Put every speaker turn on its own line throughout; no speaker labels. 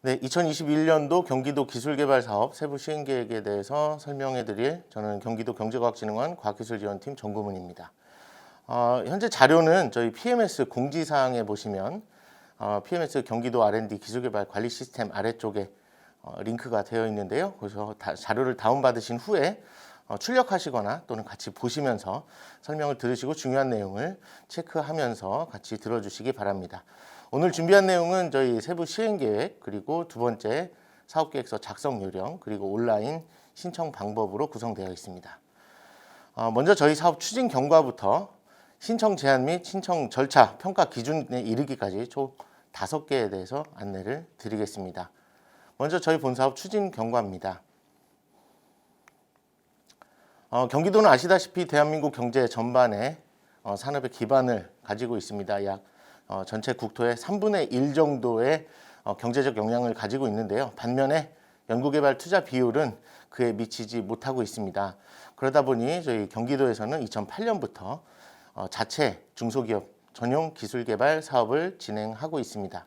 네, 2021년도 경기도 기술개발사업 세부 시행계획에 대해서 설명해 드릴 저는 경기도 경제과학진흥원 과학기술지원팀 정구문입니다. 현재 자료는 저희 PMS 공지사항에 보시면 PMS 경기도 R&D 기술개발 관리 시스템 아래쪽에 링크가 되어 있는데요. 그래서 자료를 다운받으신 후에 출력하시거나 또는 같이 보시면서 설명을 들으시고 중요한 내용을 체크하면서 같이 들어주시기 바랍니다. 오늘 준비한 내용은 저희 세부 시행계획 그리고 두 번째 사업계획서 작성 요령 그리고 온라인 신청 방법으로 구성되어 있습니다. 먼저 저희 사업 추진 경과부터 신청 제한 및 신청 절차, 평가 기준에 이르기까지 총 5개에 대해서 안내를 드리겠습니다. 먼저 저희 본사업 추진 경과입니다. 경기도는 아시다시피 대한민국 경제 전반에 산업의 기반을 가지고 있습니다. 약 전체 국토의 3분의 1 정도의 경제적 영향을 가지고 있는데요. 반면에 연구개발 투자 비율은 그에 미치지 못하고 있습니다. 그러다 보니 저희 경기도에서는 2008년부터 자체 중소기업 전용 기술개발 사업을 진행하고 있습니다.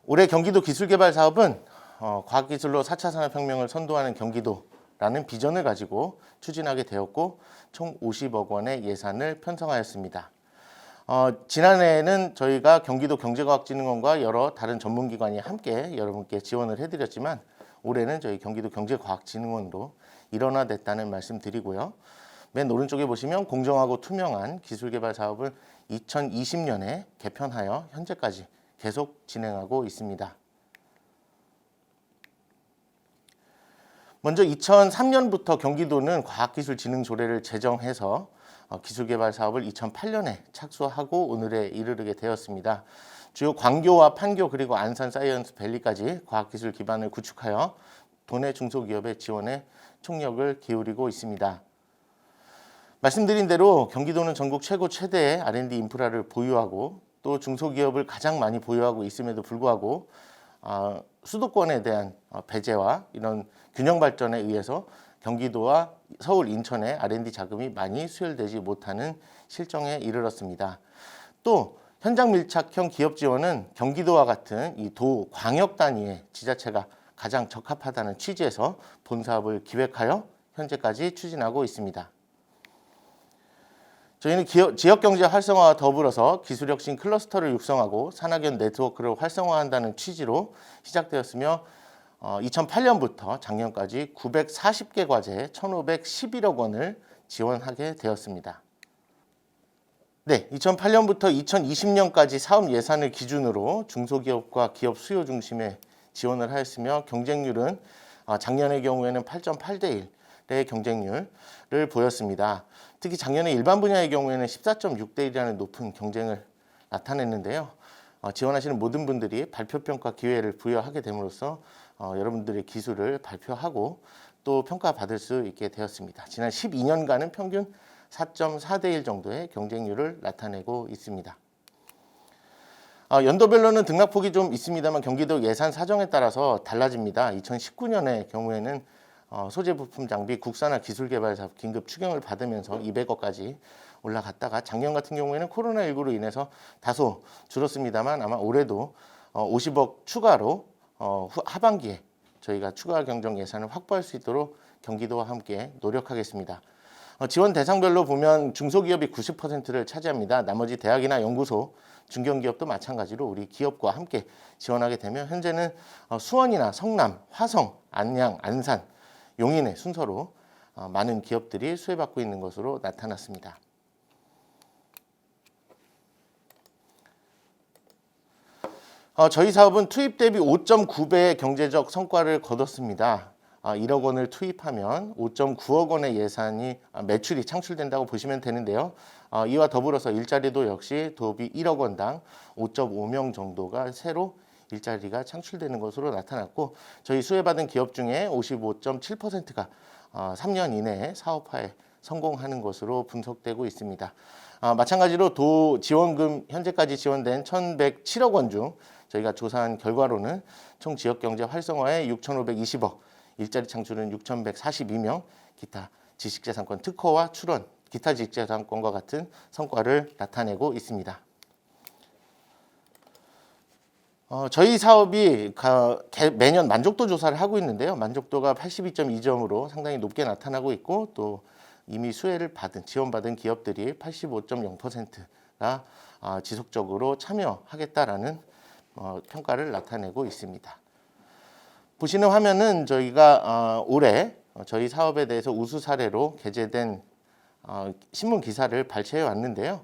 올해 경기도 기술개발 사업은 과학기술로 4차 산업혁명을 선도하는 경기도라는 비전을 가지고 추진하게 되었고 총 50억 원의 예산을 편성하였습니다. 지난해에는 저희가 경기도 경제과학진흥원과 여러 다른 전문기관이 함께 여러분께 지원을 해드렸지만 올해는 저희 경기도 경제과학진흥원으로 일원화됐다는 말씀 드리고요. 맨 오른쪽에 보시면 공정하고 투명한 기술개발 사업을 2020년에 개편하여 현재까지 계속 진행하고 있습니다. 먼저 2003년부터 경기도는 과학기술진흥조례를 제정해서 기술개발 사업을 2008년에 착수하고 오늘에 이르게 되었습니다. 주요 광교와 판교 그리고 안산 사이언스밸리까지 과학기술 기반을 구축하여 도내 중소기업의 지원에 총력을 기울이고 있습니다. 말씀드린 대로 경기도는 전국 최대의 R&D 인프라를 보유하고 또 중소기업을 가장 많이 보유하고 있음에도 불구하고 수도권에 대한 배제와 이런 균형 발전에 의해서 경기도와 서울, 인천의 R&D 자금이 많이 수혈되지 못하는 실정에 이르렀습니다. 또 현장 밀착형 기업 지원은 경기도와 같은 이 도, 광역 단위의 지자체가 가장 적합하다는 취지에서 본 사업을 기획하여 현재까지 추진하고 있습니다. 저희는 지역경제 활성화와 더불어서 기술혁신 클러스터를 육성하고 산학연 네트워크를 활성화한다는 취지로 시작되었으며 2008년부터 작년까지 940개 과제에 1,511억 원을 지원하게 되었습니다. 네, 2008년부터 2020년까지 사업 예산을 기준으로 중소기업과 기업 수요 중심의 지원을 하였으며 경쟁률은 작년의 경우에는 8.8대 1의 경쟁률을 보였습니다. 특히 작년에 일반 분야의 경우에는 14.6대 1이라는 높은 경쟁을 나타냈는데요. 지원하시는 모든 분들이 발표평가 기회를 부여하게 됨으로써 여러분들의 기술을 발표하고 또 평가받을 수 있게 되었습니다. 지난 12년간은 평균 4.4대 1 정도의 경쟁률을 나타내고 있습니다. 연도별로는 등락폭이 좀 있습니다만 경기도 예산 사정에 따라서 달라집니다. 2019년의 경우에는 소재 부품 장비 국산화 기술개발 사업 긴급 추경을 받으면서 200억까지 올라갔다가 작년 같은 경우에는 코로나19로 인해서 다소 줄었습니다만 아마 올해도 50억 추가로 하반기에 저희가 추가 경정 예산을 확보할 수 있도록 경기도와 함께 노력하겠습니다. 지원 대상별로 보면 중소기업이 90%를 차지합니다. 나머지 대학이나 연구소, 중견기업도 마찬가지로 우리 기업과 함께 지원하게 되면 현재는 수원이나 성남, 화성, 안양, 안산, 용인의 순서로 많은 기업들이 수혜받고 있는 것으로 나타났습니다. 저희 사업은 투입 대비 5.9배의 경제적 성과를 거뒀습니다. 1억 원을 투입하면 5.9억 원의 예산이 매출이 창출된다고 보시면 되는데요. 이와 더불어서 일자리도 역시 도비 1억 원당 5.5명 정도가 새로 일자리가 창출되는 것으로 나타났고 저희 수혜받은 기업 중에 55.7%가 3년 이내에 사업화에 성공하는 것으로 분석되고 있습니다. 마찬가지로 도 지원금 현재까지 지원된 1,107억 원 중 저희가 조사한 결과로는 총 지역경제 활성화에 6,520억, 일자리 창출은 6,142명, 기타 지식재산권 특허와 출원, 기타 지식재산권과 같은 성과를 나타내고 있습니다. 저희 사업이 매년 만족도 조사를 하고 있는데요. 만족도가 82.2점으로 상당히 높게 나타나고 있고, 또 이미 수혜를 지원받은 기업들이 85.0%가 지속적으로 참여하겠다라는 평가를 나타내고 있습니다. 보시는 화면은 저희가 올해 저희 사업에 대해서 우수 사례로 게재된 신문 기사를 발췌해 왔는데요.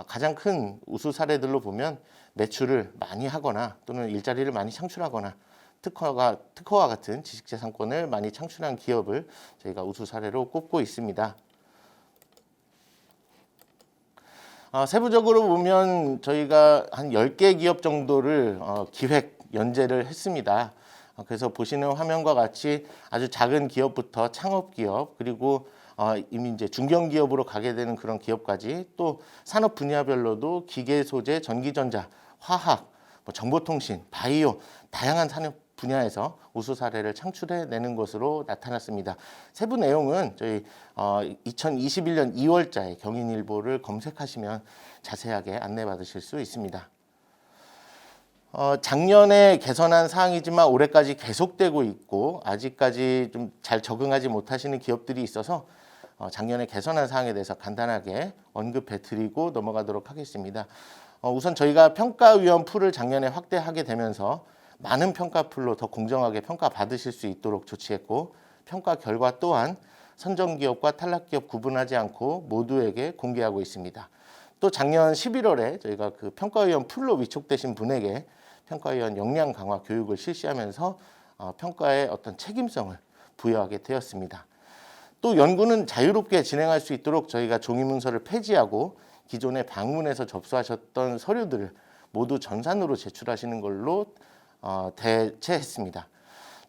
가장 큰 우수 사례들로 보면 매출을 많이 하거나 또는 일자리를 많이 창출하거나 특허와 같은 지식재산권을 많이 창출한 기업을 저희가 우수 사례로 꼽고 있습니다. 세부적으로 보면 저희가 한 10개 기업 정도를 기획 연재를 했습니다. 그래서 보시는 화면과 같이 아주 작은 기업부터 창업 기업, 그리고 이미 이제 중견 기업으로 가게 되는 그런 기업까지, 또 산업 분야별로도 기계 소재, 전기전자, 화학, 정보통신, 바이오 다양한 산업 분야에서 우수 사례를 창출해내는 것으로 나타났습니다. 세부 내용은 저희 2021년 2월자에 경인일보를 검색하시면 자세하게 안내받으실 수 있습니다. 작년에 개선한 사항이지만 올해까지 계속되고 있고 아직까지 좀 잘 적응하지 못하시는 기업들이 있어서 작년에 개선한 사항에 대해서 간단하게 언급해 드리고 넘어가도록 하겠습니다. 우선 저희가 평가위원 풀을 작년에 확대하게 되면서 많은 평가풀로 더 공정하게 평가받으실 수 있도록 조치했고, 평가 결과 또한 선정기업과 탈락기업 구분하지 않고 모두에게 공개하고 있습니다. 또 작년 11월에 저희가 그 평가위원 풀로 위촉되신 분에게 평가위원 역량 강화 교육을 실시하면서 평가의 어떤 책임성을 부여하게 되었습니다. 또 연구는 자유롭게 진행할 수 있도록 저희가 종이문서를 폐지하고 기존에 방문해서 접수하셨던 서류들을 모두 전산으로 제출하시는 걸로 대체했습니다.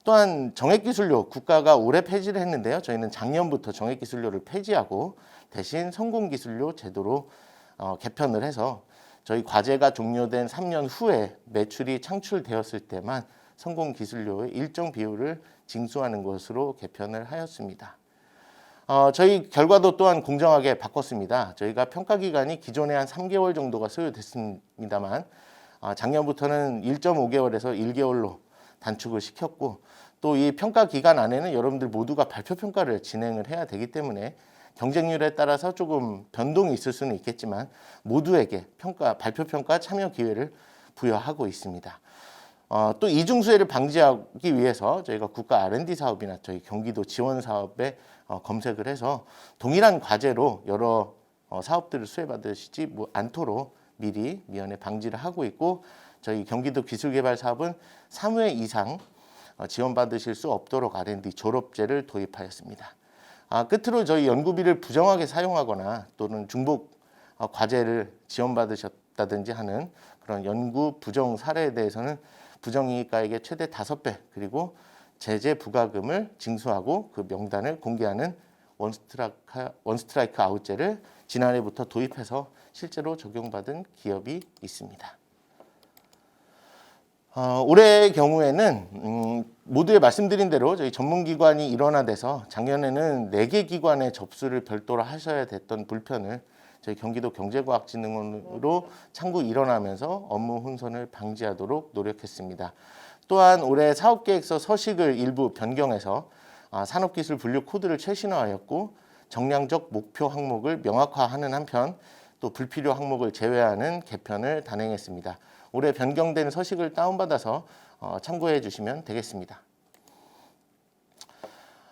또한 정액기술료 국가가 올해 폐지를 했는데요. 저희는 작년부터 정액기술료를 폐지하고 대신 성공기술료 제도로 개편을 해서 저희 과제가 종료된 3년 후에 매출이 창출되었을 때만 성공기술료의 일정 비율을 징수하는 것으로 개편을 하였습니다. 저희 결과도 또한 공정하게 바꿨습니다. 저희가 평가 기간이 기존에 한 3개월 정도가 소요됐습니다만 작년부터는 1.5개월에서 1개월로 단축을 시켰고, 또 이 평가 기간 안에는 여러분들 모두가 발표 평가를 진행을 해야 되기 때문에 경쟁률에 따라서 조금 변동이 있을 수는 있겠지만 모두에게 발표 평가 참여 기회를 부여하고 있습니다. 또 이중수혜를 방지하기 위해서 저희가 국가 R&D 사업이나 저희 경기도 지원 사업에 검색을 해서 동일한 과제로 여러 사업들을 수혜받으시지 않도록 미연에 방지를 하고 있고, 저희 경기도 기술개발 사업은 3회 이상 지원받으실 수 없도록 R&D 졸업제를 도입하였습니다. 끝으로 저희 연구비를 부정하게 사용하거나 또는 중복 과제를 지원받으셨다든지 하는 그런 연구 부정 사례에 대해서는 부정이익가액의 최대 5배, 그리고 제재 부과금을 징수하고 그 명단을 공개하는 원스트라이크 아웃제를 지난해부터 도입해서 실제로 적용받은 기업이 있습니다. 올해의 경우에는 모두에 말씀드린 대로 저희 전문기관이 일원화돼서 작년에는 4개 기관의 접수를 별도로 하셔야 됐던 불편을 저희 경기도 경제과학진흥원으로 창구 일원하면서 업무 혼선을 방지하도록 노력했습니다. 또한 올해 사업계획서 서식을 일부 변경해서 산업기술 분류 코드를 최신화하였고, 정량적 목표 항목을 명확화하는 한편 또 불필요 항목을 제외하는 개편을 단행했습니다. 올해 변경된 서식을 다운받아서 참고해 주시면 되겠습니다.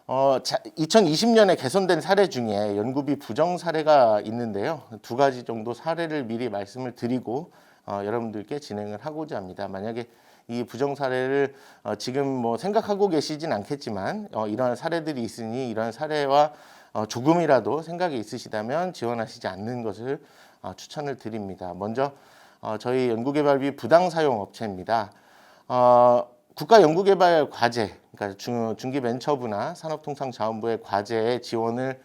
2020년에 개선된 사례 중에 연구비 부정 사례가 있는데요. 2가지 정도 사례를 미리 말씀을 드리고 여러분들께 진행을 하고자 합니다. 만약에 이 부정 사례를 지금 생각하고 계시진 않겠지만 이러한 사례들이 있으니 이러한 사례와 조금이라도 생각이 있으시다면 지원하시지 않는 것을 추천을 드립니다. 먼저 저희 연구개발비 부당 사용 업체입니다. 국가 연구개발 과제, 그러니까 중기벤처부나 산업통상자원부의 과제에 지원을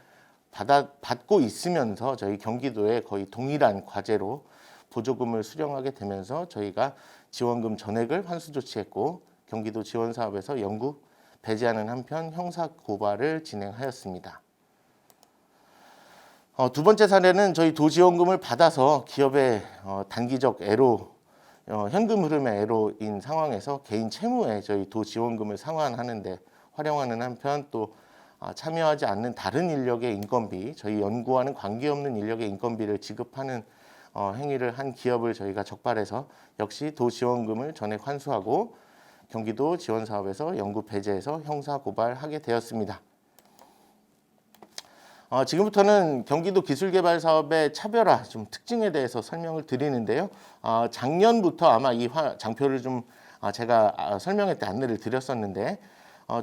받고 있으면서 저희 경기도에 거의 동일한 과제로 보조금을 수령하게 되면서 저희가 지원금 전액을 환수 조치했고, 경기도 지원 사업에서 연구 배제하는 한편 형사 고발을 진행하였습니다. 2번째 사례는 저희 도지원금을 받아서 기업의 단기적 애로 현금 흐름의 애로인 상황에서 개인 채무에 저희 도지원금을 상환하는데 활용하는 한편 또 참여하지 않는 다른 인력의 인건비, 저희 연구와는 관계없는 인력의 인건비를 지급하는 행위를 한 기업을 저희가 적발해서 역시 도지원금을 전액 환수하고 경기도 지원 사업에서 연구 배제해서 형사 고발하게 되었습니다. 지금부터는 경기도 기술개발 사업의 차별화 좀 특징에 대해서 설명을 드리는데요. 작년부터 아마 이 장표를 좀 제가 설명회 때 안내를 드렸었는데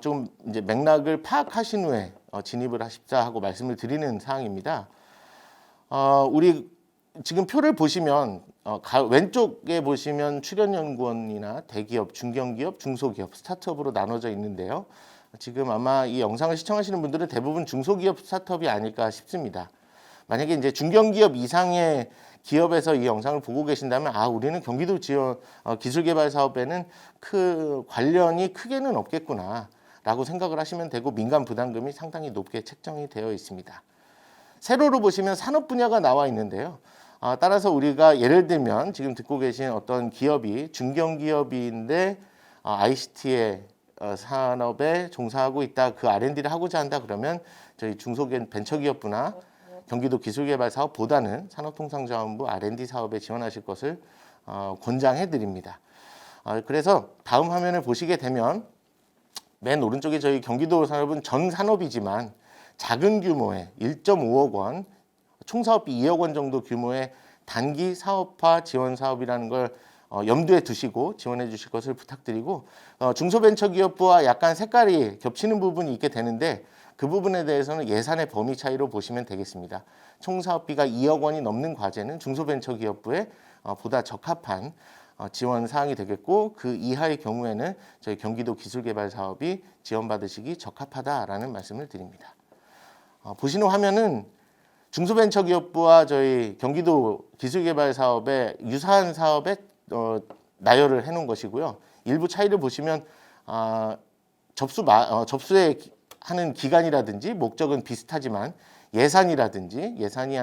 좀 이제 맥락을 파악하신 후에 진입을 하십사 하고 말씀을 드리는 사항입니다. 우리 지금 표를 보시면 왼쪽에 보시면 출연연구원이나 대기업, 중견기업, 중소기업, 스타트업으로 나눠져 있는데요. 지금 아마 이 영상을 시청하시는 분들은 대부분 중소기업 스타트업이 아닐까 싶습니다. 만약에 이제 중견기업 이상의 기업에서 이 영상을 보고 계신다면 우리는 경기도 지원 기술개발 사업에는 관련이 크게는 없겠구나 라고 생각을 하시면 되고 민간 부담금이 상당히 높게 책정이 되어 있습니다. 세로로 보시면 산업 분야가 나와 있는데요. 따라서 우리가 예를 들면 지금 듣고 계신 어떤 기업이 중견기업인데 ICT의 산업에 종사하고 있다, 그 R&D를 하고자 한다 그러면 저희 중소기업 벤처기업부나 경기도 기술개발 사업보다는 산업통상자원부 R&D 사업에 지원하실 것을 권장해 드립니다. 그래서 다음 화면을 보시게 되면 맨 오른쪽에 저희 경기도 산업은 전 산업이지만 작은 규모의 1.5억 원, 총 사업비 2억 원 정도 규모의 단기 사업화 지원 사업이라는 걸 염두에 두시고 지원해 주실 것을 부탁드리고 중소벤처기업부와 약간 색깔이 겹치는 부분이 있게 되는데 그 부분에 대해서는 예산의 범위 차이로 보시면 되겠습니다. 총 사업비가 2억 원이 넘는 과제는 중소벤처기업부에 보다 적합한 지원 사항이 되겠고 그 이하의 경우에는 저희 경기도 기술개발 사업이 지원받으시기 적합하다라는 말씀을 드립니다. 보시는 화면은 중소벤처기업부와 저희 경기도 기술개발 사업의 유사한 사업에 나열을 해놓은 것이고요. 일부 차이를 보시면 접수에 하는 기간이라든지 목적은 비슷하지만 예산이 한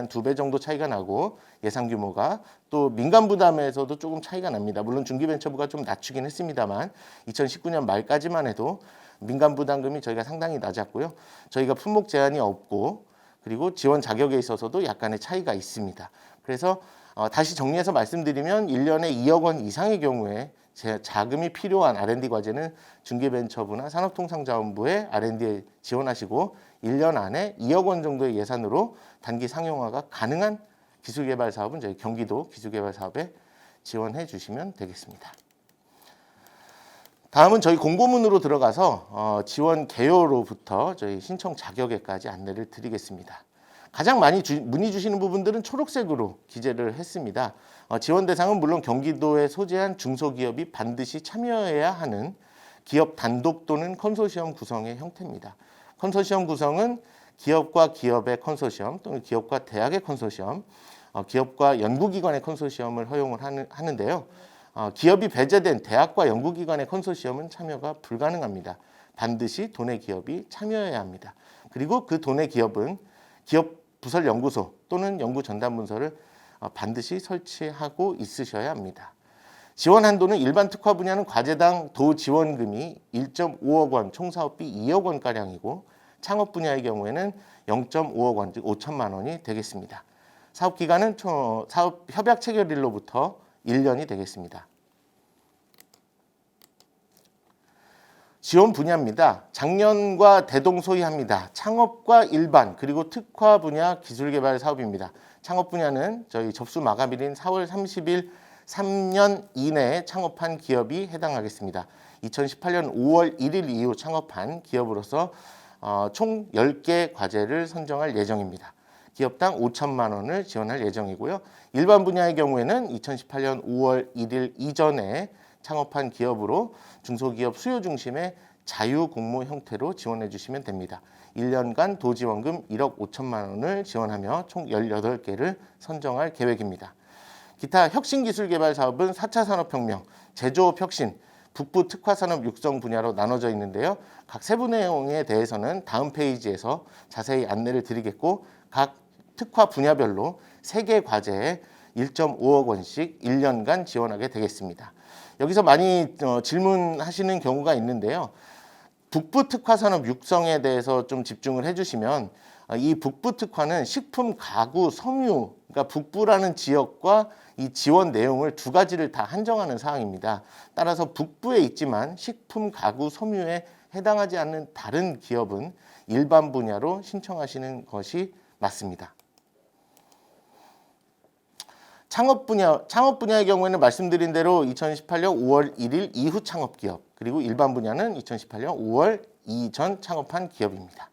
2배 정도 차이가 나고 예산 규모가 또 민간 부담에서도 조금 차이가 납니다. 물론 중기벤처부가 좀 낮추긴 했습니다만 2019년 말까지만 해도 민간 부담금이 저희가 상당히 낮았고요. 저희가 품목 제한이 없고 그리고 지원 자격에 있어서도 약간의 차이가 있습니다. 그래서 다시 정리해서 말씀드리면 1년에 2억 원 이상의 경우에 자금이 필요한 R&D 과제는 중기벤처부나 산업통상자원부에 R&D에 지원하시고 1년 안에 2억 원 정도의 예산으로 단기 상용화가 가능한 기술개발 사업은 저희 경기도 기술개발 사업에 지원해 주시면 되겠습니다. 다음은 저희 공고문으로 들어가서 지원 개요로부터 저희 신청 자격에까지 안내를 드리겠습니다. 가장 많이 문의 주시는 부분들은 초록색으로 기재를 했습니다. 지원 대상은 물론 경기도에 소재한 중소기업이 반드시 참여해야 하는 기업 단독 또는 컨소시엄 구성의 형태입니다. 컨소시엄 구성은 기업과 기업의 컨소시엄 또는 기업과 대학의 컨소시엄, 기업과 연구기관의 컨소시엄을 허용을 하는데요. 기업이 배제된 대학과 연구기관의 컨소시엄은 참여가 불가능합니다. 반드시 도내 기업이 참여해야 합니다. 그리고 그 도내 기업은 기업 부설 연구소 또는 연구 전담 문서를 반드시 설치하고 있으셔야 합니다. 지원 한도는 일반 특화 분야는 과제당 도 지원금이 1.5억 원, 총 사업비 2억 원가량이고 창업 분야의 경우에는 0.5억 원, 즉 5천만 원이 되겠습니다. 사업 기간은 사업 협약 체결일로부터 1년이 되겠습니다. 지원 분야입니다. 작년과 대동소이합니다. 창업과 일반 그리고 특화 분야 기술개발 사업입니다. 창업 분야는 저희 접수 마감일인 4월 30일 3년 이내에 창업한 기업이 해당하겠습니다. 2018년 5월 1일 이후 창업한 기업으로서 총 10개 과제를 선정할 예정입니다. 기업당 5천만 원을 지원할 예정이고요. 일반 분야의 경우에는 2018년 5월 1일 이전에 창업한 기업으로 중소기업 수요 중심의 자유공모 형태로 지원해 주시면 됩니다. 1년간 도지원금 1억 5천만 원을 지원하며 총 18개를 선정할 계획입니다. 기타 혁신기술개발 사업은 4차 산업혁명, 제조업 혁신, 북부 특화산업 육성 분야로 나눠져 있는데요. 각 세부 내용에 대해서는 다음 페이지에서 자세히 안내를 드리겠고 각 특화 분야별로 3개 과제에 1.5억 원씩 1년간 지원하게 되겠습니다. 여기서 많이 질문하시는 경우가 있는데요. 북부 특화 산업 육성에 대해서 좀 집중을 해주시면 이 북부 특화는 식품, 가구, 섬유, 그러니까 북부라는 지역과 이 지원 내용을 두 가지를 다 한정하는 사항입니다. 따라서 북부에 있지만 식품, 가구, 섬유에 해당하지 않는 다른 기업은 일반 분야로 신청하시는 것이 맞습니다. 창업 분야의 경우에는 말씀드린 대로 2018년 5월 1일 이후 창업 기업, 그리고 일반 분야는 2018년 5월 이전 창업한 기업입니다.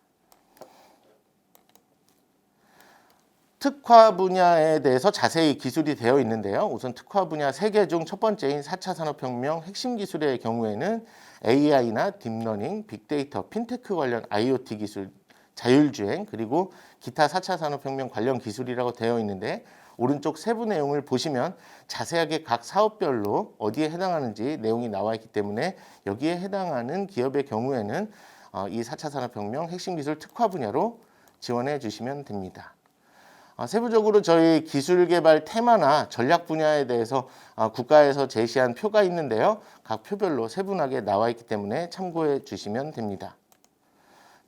특화 분야에 대해서 자세히 기술이 되어 있는데요. 우선 특화 분야 3개 중 첫 번째인 4차 산업혁명 핵심 기술의 경우에는 AI나 딥러닝, 빅데이터, 핀테크 관련 IoT 기술, 자율주행, 그리고 기타 4차 산업혁명 관련 기술이라고 되어 있는데, 오른쪽 세부 내용을 보시면 자세하게 각 사업별로 어디에 해당하는지 내용이 나와 있기 때문에 여기에 해당하는 기업의 경우에는 이 4차 산업혁명 핵심 기술 특화 분야로 지원해 주시면 됩니다. 세부적으로 저희 기술개발 테마나 전략 분야에 대해서 국가에서 제시한 표가 있는데요. 각 표별로 세분하게 나와 있기 때문에 참고해 주시면 됩니다.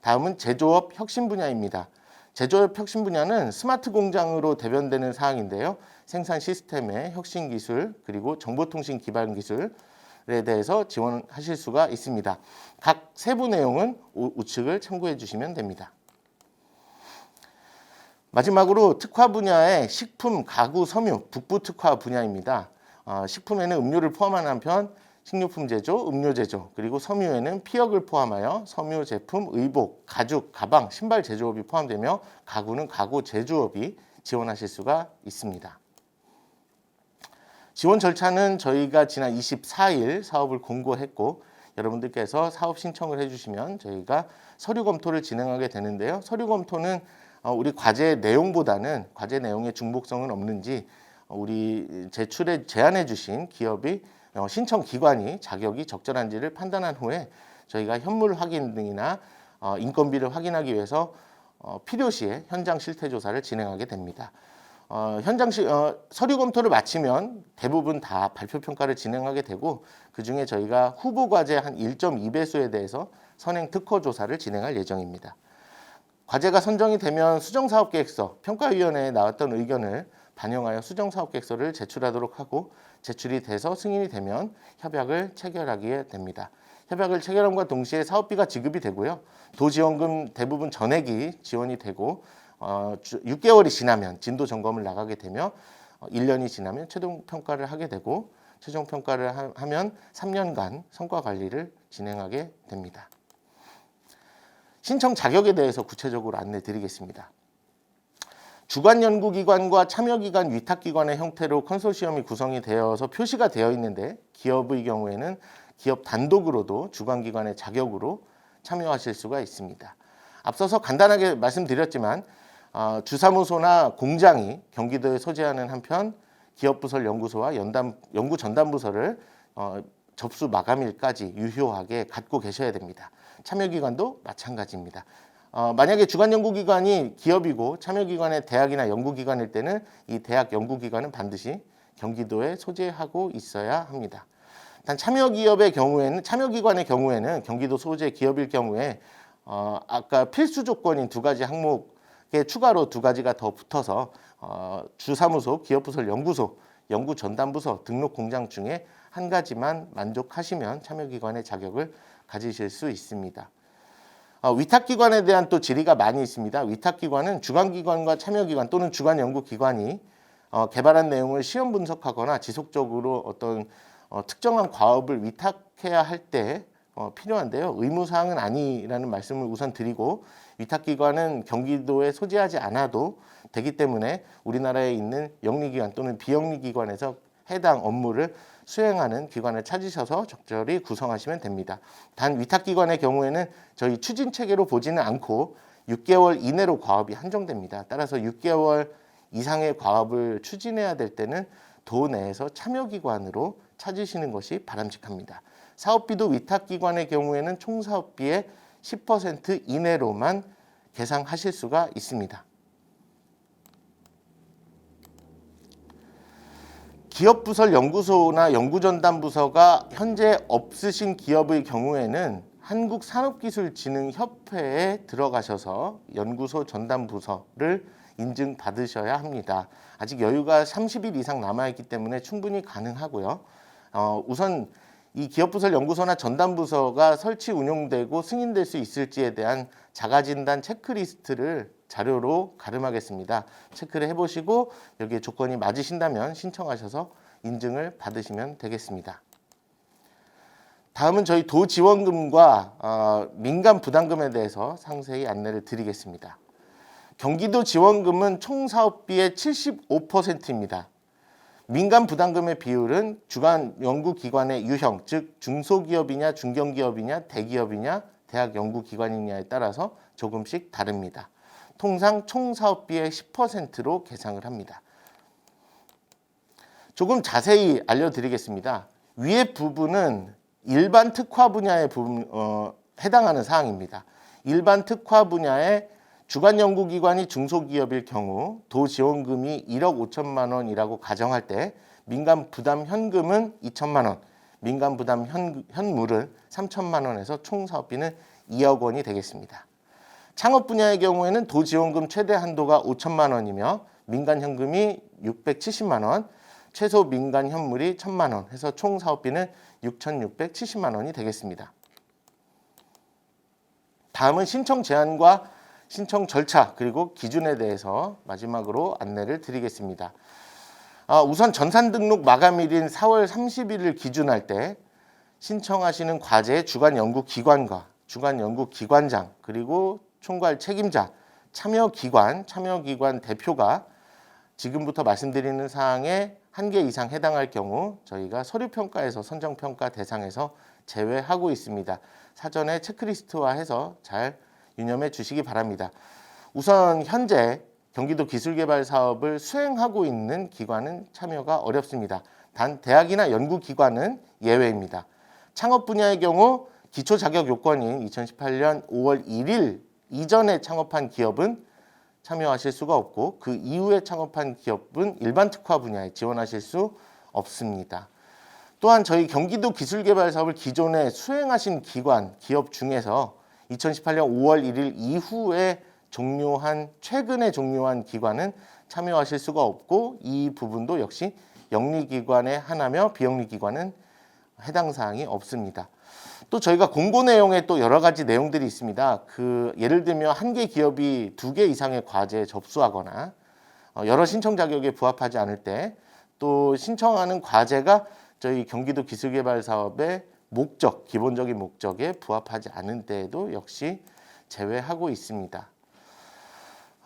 다음은 제조업 혁신 분야입니다. 제조업 혁신 분야는 스마트 공장으로 대변되는 사항인데요. 생산 시스템의 혁신 기술, 그리고 정보통신 기반 기술에 대해서 지원하실 수가 있습니다. 각 세부 내용은 우측을 참고해 주시면 됩니다. 마지막으로 특화 분야의 식품, 가구, 섬유, 북부 특화 분야입니다. 식품에는 음료를 포함한 한편 식료품 제조, 음료 제조, 그리고 섬유에는 피혁을 포함하여 섬유 제품, 의복, 가죽, 가방, 신발 제조업이 포함되며 가구는 가구 제조업이 지원하실 수가 있습니다. 지원 절차는 저희가 지난 24일 사업을 공고했고, 여러분들께서 사업 신청을 해주시면 저희가 서류 검토를 진행하게 되는데요. 서류 검토는 우리 과제 내용보다는 과제 내용의 중복성은 없는지 우리 제출에 제안해 주신 기업이 신청 기관이 자격이 적절한지를 판단한 후에 저희가 현물 확인 등이나 인건비를 확인하기 위해서 필요시에 현장 실태 조사를 진행하게 됩니다. 서류 검토를 마치면 대부분 다 발표 평가를 진행하게 되고, 그중에 저희가 후보 과제 한 1.2배수에 대해서 선행 특허 조사를 진행할 예정입니다. 과제가 선정이 되면 수정사업계획서, 평가위원회에 나왔던 의견을 반영하여 수정사업계획서를 제출하도록 하고, 제출이 돼서 승인이 되면 협약을 체결하게 됩니다. 협약을 체결함과 동시에 사업비가 지급이 되고요. 도지원금 대부분 전액이 지원이 되고 6개월이 지나면 진도 점검을 나가게 되며 1년이 지나면 최종 평가를 하게 되고, 최종 평가를 하면 3년간 성과 관리를 진행하게 됩니다. 신청 자격에 대해서 구체적으로 안내 드리겠습니다. 주관연구기관과 참여기관, 위탁기관의 형태로 컨소시엄이 구성이 되어서 표시가 되어 있는데, 기업의 경우에는 기업 단독으로도 주관기관의 자격으로 참여하실 수가 있습니다. 앞서서 간단하게 말씀드렸지만 주사무소나 공장이 경기도에 소재하는 한편 기업부설 연구소와 연구 전담부서를 접수 마감일까지 유효하게 갖고 계셔야 됩니다. 참여기관도 마찬가지입니다. 만약에 주관연구기관이 기업이고 참여기관의 대학이나 연구기관일 때는 이 대학 연구기관은 반드시 경기도에 소재하고 있어야 합니다. 단 참여기관의 경우에는 경기도 소재 기업일 경우에 아까 필수 조건인 두 가지 항목에 추가로 두 가지가 더 붙어서 주사무소, 기업부설 연구소, 연구전담부서, 등록공장 중에 한 가지만 만족하시면 참여기관의 자격을 가지실 수 있습니다. 위탁기관에 대한 또 질의가 많이 있습니다. 위탁기관은 주관기관과 참여기관 또는 주관연구기관이 개발한 내용을 시험 분석하거나 지속적으로 어떤 특정한 과업을 위탁해야 할 때 필요한데요. 의무사항은 아니라는 말씀을 우선 드리고, 위탁기관은 경기도에 소재하지 않아도 되기 때문에 우리나라에 있는 영리기관 또는 비영리기관에서 해당 업무를 수행하는 기관을 찾으셔서 적절히 구성하시면 됩니다. 단 위탁기관의 경우에는 저희 추진체계로 보지는 않고 6개월 이내로 과업이 한정됩니다. 따라서 6개월 이상의 과업을 추진해야 될 때는 도 내에서 참여기관으로 찾으시는 것이 바람직합니다. 사업비도 위탁기관의 경우에는 총 사업비의 10% 이내로만 계상하실 수가 있습니다. 기업부설 연구소나 연구전담부서가 현재 없으신 기업의 경우에는 한국산업기술진흥협회에 들어가셔서 연구소 전담부서를 인증받으셔야 합니다. 아직 여유가 30일 이상 남아있기 때문에 충분히 가능하고요. 우선 이 기업부설 연구소나 전담부서가 설치 운용되고 승인될 수 있을지에 대한 자가진단 체크리스트를 자료로 가름하겠습니다. 체크를 해보시고 여기에 조건이 맞으신다면 신청하셔서 인증을 받으시면 되겠습니다. 다음은 저희 도지원금과 민간 부담금에 대해서 상세히 안내를 드리겠습니다. 경기도 지원금은 총 사업비의 75%입니다. 민간 부담금의 비율은 주간 연구기관의 유형, 즉 중소기업이냐 중견기업이냐 대기업이냐 대학 연구기관이냐에 따라서 조금씩 다릅니다. 통상 총 사업비의 10%로 계상을 합니다. 조금 자세히 알려드리겠습니다. 위의 부분은 일반 특화 분야에 해당하는 사항입니다. 일반 특화 분야에 주간 연구기관이 중소기업일 경우 도지원금이 1억 5천만 원이라고 가정할 때 민간 부담 현금은 2천만 원, 민간 부담 현물은 3천만 원에서 총 사업비는 2억 원이 되겠습니다. 창업 분야의 경우에는 도지원금 최대 한도가 5천만 원이며 민간 현금이 670만 원, 최소 민간 현물이 1천만 원 해서 총 사업비는 6,670만 원이 되겠습니다. 다음은 신청 제한과 신청 절차 그리고 기준에 대해서 마지막으로 안내를 드리겠습니다. 우선 전산 등록 마감일인 4월 30일을 기준할 때 신청하시는 과제의 주간 연구기관과 주간 연구기관장 그리고 총괄 책임자, 참여기관 대표가 지금부터 말씀드리는 사항에 1개 이상 해당할 경우 저희가 서류평가에서 선정평가 대상에서 제외하고 있습니다. 사전에 체크리스트화해서 잘 유념해 주시기 바랍니다. 우선 현재 경기도 기술개발 사업을 수행하고 있는 기관은 참여가 어렵습니다. 단 대학이나 연구기관은 예외입니다. 창업 분야의 경우 기초 자격 요건인 2018년 5월 1일 이전에 창업한 기업은 참여하실 수가 없고 그 이후에 창업한 기업은 일반 특화 분야에 지원하실 수 없습니다. 또한 저희 경기도 기술개발 사업을 기존에 수행하신 기관, 기업 중에서 2018년 5월 1일 이후에 최근에 종료한 기관은 참여하실 수가 없고 이 부분도 역시 영리기관에 하나며 비영리기관은 해당 사항이 없습니다. 또 저희가 공고 내용에 또 여러 가지 내용들이 있습니다. 예를 들면 한 개 기업이 2개 이상의 과제에 접수하거나 여러 신청 자격에 부합하지 않을 때 또 신청하는 과제가 저희 경기도 기술개발 사업의 기본적인 목적에 부합하지 않은 때에도 역시 제외하고 있습니다.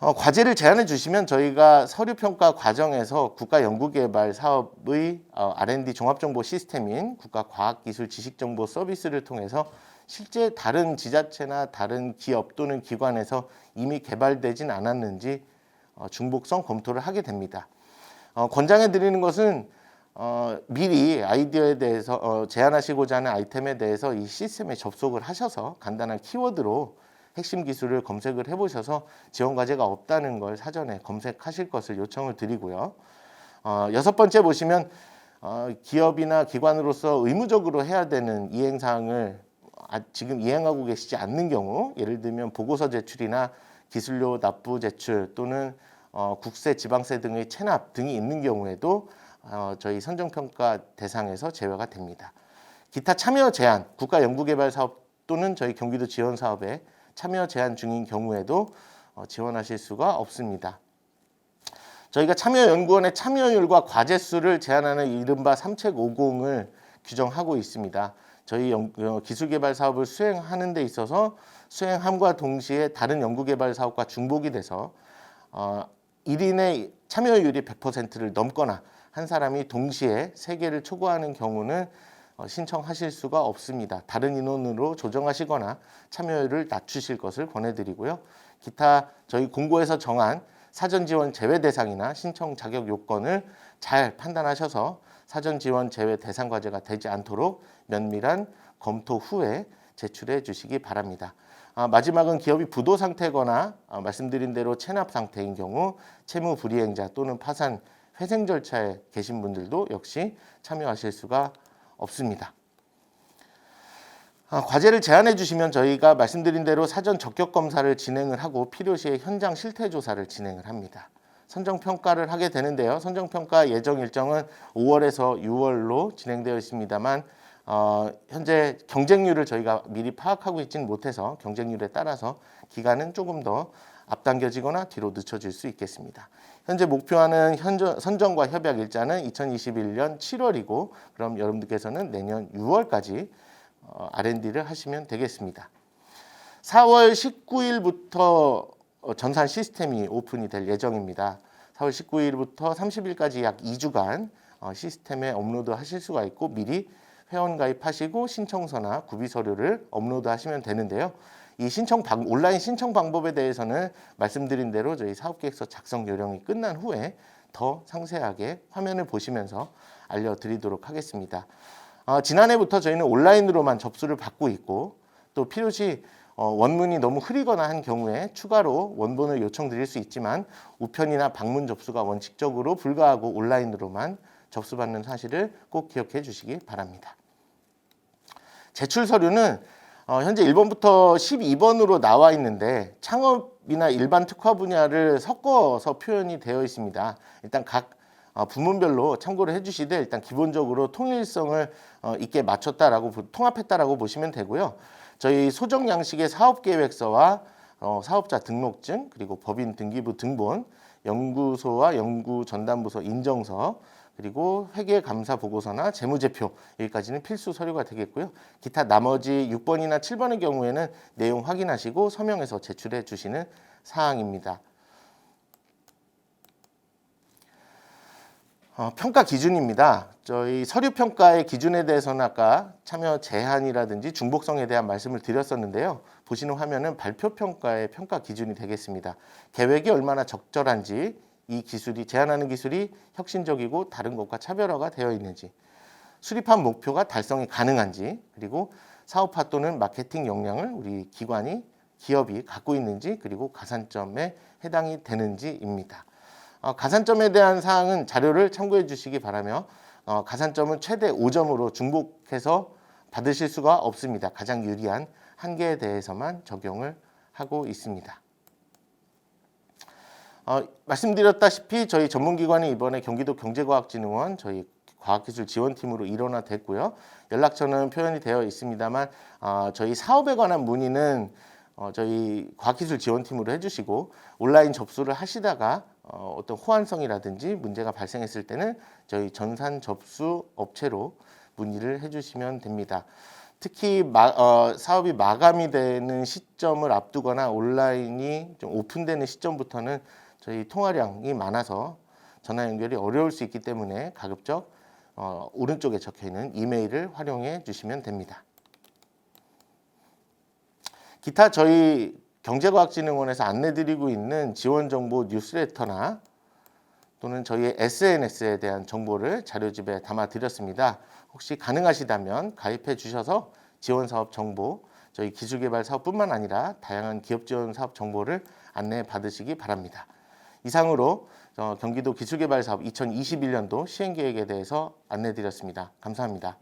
과제를 제안해 주시면 저희가 서류평가 과정에서 국가연구개발 사업의 R&D 종합정보 시스템인 국가과학기술지식정보 서비스를 통해서 실제 다른 지자체나 다른 기업 또는 기관에서 이미 개발되진 않았는지 중복성 검토를 하게 됩니다. 권장해 드리는 것은 미리 아이디어에 대해서 제안하시고자 하는 아이템에 대해서 이 시스템에 접속을 하셔서 간단한 키워드로 핵심 기술을 검색을 해보셔서 지원 과제가 없다는 걸 사전에 검색하실 것을 요청을 드리고요. 6번째 보시면 기업이나 기관으로서 의무적으로 해야 되는 이행사항을 지금 이행하고 계시지 않는 경우 예를 들면 보고서 제출이나 기술료 납부 제출 또는 국세, 지방세 등의 체납 등이 있는 경우에도 저희 선정평가 대상에서 제외가 됩니다. 기타 참여 제한, 국가연구개발 사업 또는 저희 경기도 지원 사업에 참여 제한 중인 경우에도 지원하실 수가 없습니다. 저희가 참여연구원의 참여율과 과제수를 제한하는 이른바 3책50을 규정하고 있습니다. 저희 기술개발 사업을 수행하는 데 있어서 수행함과 동시에 다른 연구개발 사업과 중복이 돼서 1인의 참여율이 100%를 넘거나 한 사람이 동시에 3개를 초과하는 경우는 신청하실 수가 없습니다. 다른 인원으로 조정하시거나 참여율을 낮추실 것을 권해드리고요. 기타 저희 공고에서 정한 사전 지원 제외 대상이나 신청 자격 요건을 잘 판단하셔서 사전 지원 제외 대상 과제가 되지 않도록 면밀한 검토 후에 제출해 주시기 바랍니다. 마지막은 기업이 부도 상태거나 말씀드린 대로 체납 상태인 경우 채무 불이행자 또는 파산 회생 절차에 계신 분들도 역시 참여하실 수가 없습니다. 과제를 제안해 주시면 저희가 말씀드린 대로 사전 적격 검사를 진행을 하고 필요시에 현장 실태 조사를 진행을 합니다. 선정평가를 하게 되는데요. 선정평가 예정 일정은 5월에서 6월로 진행되어 있습니다만 현재 경쟁률을 저희가 미리 파악하고 있지는 못해서 경쟁률에 따라서 기간은 조금 더 앞당겨지거나 뒤로 늦춰질 수 있겠습니다. 현재 목표하는 선정과 협약 일자는 2021년 7월이고 그럼 여러분들께서는 내년 6월까지 R&D를 하시면 되겠습니다. 4월 19일부터 전산 시스템이 오픈이 될 예정입니다. 4월 19일부터 30일까지 약 2주간 시스템에 업로드 하실 수가 있고 미리 회원 가입하시고 신청서나 구비 서류를 업로드 하시면 되는데요. 이 온라인 신청 방법에 대해서는 말씀드린 대로 저희 사업계획서 작성 요령이 끝난 후에 더 상세하게 화면을 보시면서 알려드리도록 하겠습니다. 지난해부터 저희는 온라인으로만 접수를 받고 있고 또 필요시 원문이 너무 흐리거나 한 경우에 추가로 원본을 요청드릴 수 있지만 우편이나 방문 접수가 원칙적으로 불가하고 온라인으로만 접수받는 사실을 꼭 기억해 주시기 바랍니다. 제출 서류는 현재 1번부터 12번으로 나와 있는데 창업이나 일반 특화 분야를 섞어서 표현이 되어 있습니다. 일단 각 부문별로 참고를 해주시되 일단 기본적으로 통일성을 있게 맞췄다라고 통합했다라고 보시면 되고요. 저희 소정 양식의 사업계획서와 사업자 등록증 그리고 법인 등기부 등본, 연구소와 연구전담부서 인정서 그리고 회계감사 보고서나 재무제표 여기까지는 필수 서류가 되겠고요. 기타 나머지 6번이나 7번의 경우에는 내용 확인하시고 서명해서 제출해 주시는 사항입니다. 평가 기준입니다. 저희 서류 평가의 기준에 대해서는 아까 참여 제한이라든지 중복성에 대한 말씀을 드렸었는데요. 보시는 화면은 발표 평가의 평가 기준이 되겠습니다. 계획이 얼마나 적절한지, 이 기술이 제안하는 기술이 혁신적이고 다른 것과 차별화가 되어 있는지, 수립한 목표가 달성이 가능한지, 그리고 사업화 또는 마케팅 역량을 우리 기업이 갖고 있는지, 그리고 가산점에 해당이 되는지입니다. 가산점에 대한 사항은 자료를 참고해 주시기 바라며 가산점은 최대 5점으로 중복해서 받으실 수가 없습니다. 가장 유리한 한계에 대해서만 적용을 하고 있습니다. 말씀드렸다시피 저희 전문기관이 이번에 경기도 경제과학진흥원 저희 과학기술지원팀으로 일원화됐고요. 연락처는 표현이 되어 있습니다만 저희 사업에 관한 문의는 저희 과학기술지원팀으로 해주시고 온라인 접수를 하시다가 어떤 호환성이라든지 문제가 발생했을 때는 저희 전산 접수 업체로 문의를 해주시면 됩니다. 특히 사업이 마감이 되는 시점을 앞두거나 온라인이 좀 오픈되는 시점부터는 저희 통화량이 많아서 전화 연결이 어려울 수 있기 때문에 가급적 오른쪽에 적혀있는 이메일을 활용해 주시면 됩니다. 기타 저희 경제과학진흥원에서 안내드리고 있는 지원정보 뉴스레터나 또는 저희의 SNS에 대한 정보를 자료집에 담아드렸습니다. 혹시 가능하시다면 가입해 주셔서 지원사업 정보, 저희 기술개발사업뿐만 아니라 다양한 기업지원사업 정보를 안내 받으시기 바랍니다. 이상으로 경기도 기술개발사업 2021년도 시행계획에 대해서 안내드렸습니다. 감사합니다.